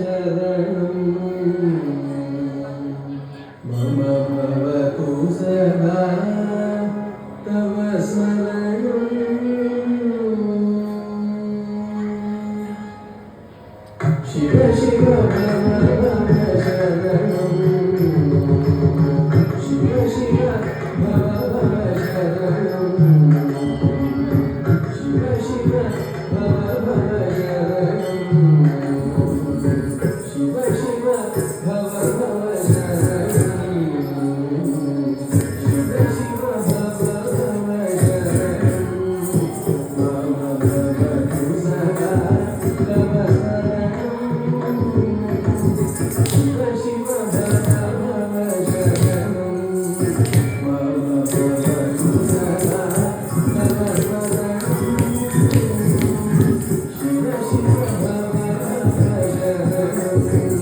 शरणं मम भवतु सदा तव स्मरणं शिव शिव भव भव शरणं